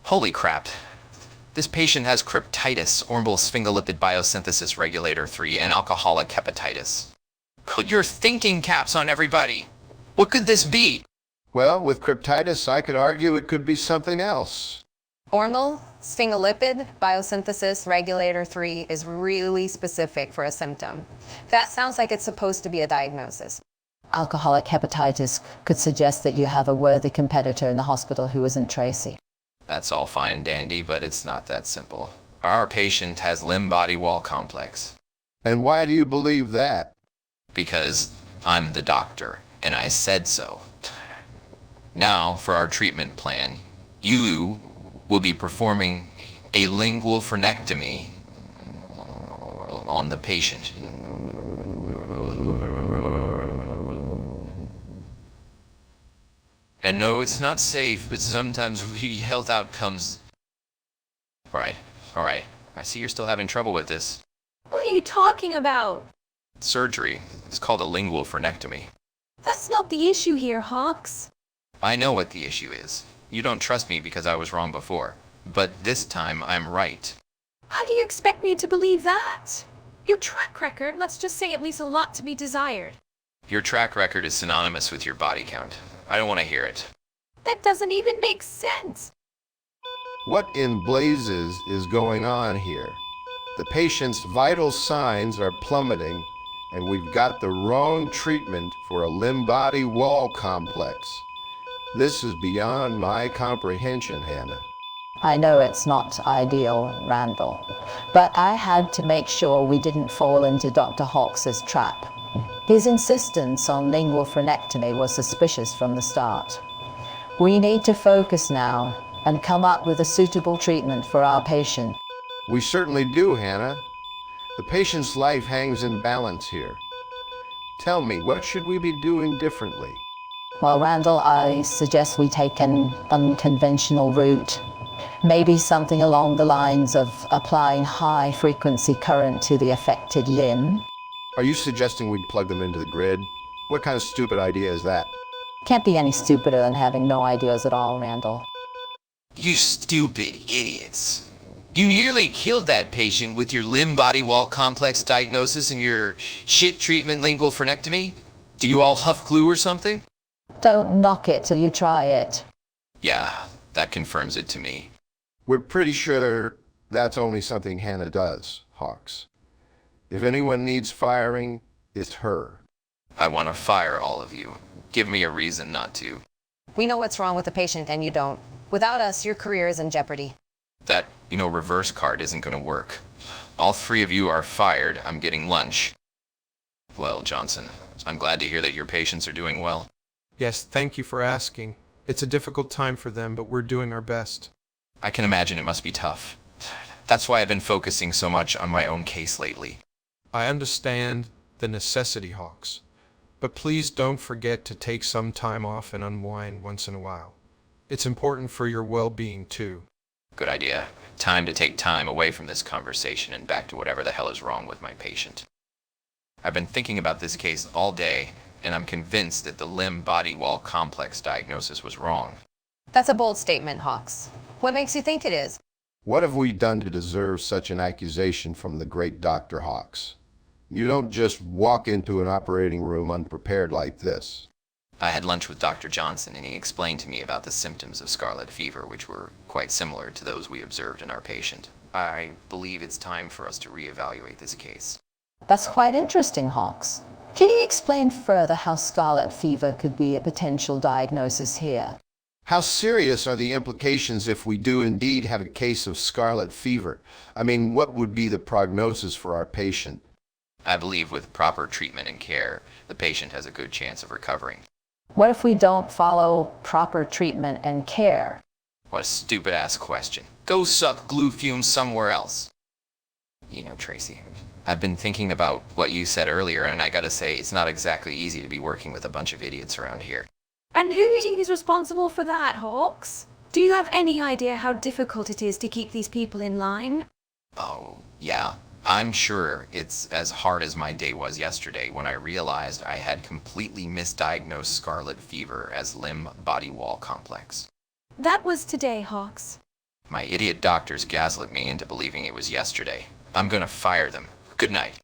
Holy crap. This patient has cryptitis, orbital sphingolipid biosynthesis regulator 3, and alcoholic hepatitis. Put your thinking caps on, everybody. What could this be? Well, with cryptitis, I could argue it could be something else. Orbital sphingolipid biosynthesis regulator 3 is really specific for a symptom. That sounds like it's supposed to be a diagnosis. Alcoholic hepatitis could suggest that you have a worthy competitor in the hospital who isn't Tracy. That's all fine and dandy, but it's not that simple. Our patient has limb-body wall complex. And why do you believe that? Because I'm the doctor, and I said so. Now, for our treatment plan, you will be performing a lingual frenectomy on the patient. And no, it's not safe, but sometimes health outcomes... All right. I see you're still having trouble with this. What are you talking about? Surgery. It's called a lingual frenectomy. That's not the issue here, Hawks. I know what the issue is. You don't trust me because I was wrong before. But this time, I'm right. How do you expect me to believe that? Your track record, let's just say, it leaves a lot to be desired. Your track record is synonymous with your body count. I don't want to hear it. That doesn't even make sense. What in blazes is going on here? The patient's vital signs are plummeting, and we've got the wrong treatment for a limb-body wall complex. This is beyond my comprehension, Hannah. I know it's not ideal, Randall, but I had to make sure we didn't fall into Dr. Hawks's trap. His insistence on lingual frenectomy was suspicious from the start. We need to focus now and come up with a suitable treatment for our patient. We certainly do, Hannah. The patient's life hangs in balance here. Tell me, what should we be doing differently? Well, Randall, I suggest we take an unconventional route. Maybe something along the lines of applying high-frequency current to the affected limb. Are you suggesting we'd plug them into the grid? What kind of stupid idea is that? Can't be any stupider than having no ideas at all, Randall. You stupid idiots. You nearly killed that patient with your limb-body wall complex diagnosis and your shit treatment lingual frenectomy? Do you all huff glue or something? Don't knock it till you try it. Yeah, that confirms it to me. We're pretty sure that's only something Hannah does, Hawks. If anyone needs firing, it's her. I want to fire all of you. Give me a reason not to. We know what's wrong with the patient and you don't. Without us, your career is in jeopardy. That, reverse card isn't going to work. All three of you are fired. I'm getting lunch. Well, Johnson, I'm glad to hear that your patients are doing well. Yes, thank you for asking. It's a difficult time for them, but we're doing our best. I can imagine it must be tough. That's why I've been focusing so much on my own case lately. I understand the necessity, Hawks, but please don't forget to take some time off and unwind once in a while. It's important for your well-being, too. Good idea. Time to take time away from this conversation and back to whatever the hell is wrong with my patient. I've been thinking about this case all day, and I'm convinced that the limb-body wall complex diagnosis was wrong. That's a bold statement, Hawks. What makes you think it is? What have we done to deserve such an accusation from the great Dr. Hawks? You don't just walk into an operating room unprepared like this. I had lunch with Dr. Johnson, and he explained to me about the symptoms of scarlet fever, which were quite similar to those we observed in our patient. I believe it's time for us to reevaluate this case. That's quite interesting, Hawks. Can you explain further how scarlet fever could be a potential diagnosis here? How serious are the implications if we do indeed have a case of scarlet fever? I mean, what would be the prognosis for our patient? I believe with proper treatment and care, the patient has a good chance of recovering. What if we don't follow proper treatment and care? What a stupid-ass question. Go suck glue fumes somewhere else. Tracy, I've been thinking about what you said earlier, and I gotta say, it's not exactly easy to be working with a bunch of idiots around here. And who do you think is responsible for that, Hawks? Do you have any idea how difficult it is to keep these people in line? Oh, yeah. I'm sure it's as hard as my day was yesterday when I realized I had completely misdiagnosed scarlet fever as limb-body wall complex. That was today, Hawks. My idiot doctors gaslit me into believing it was yesterday. I'm gonna fire them. Good night.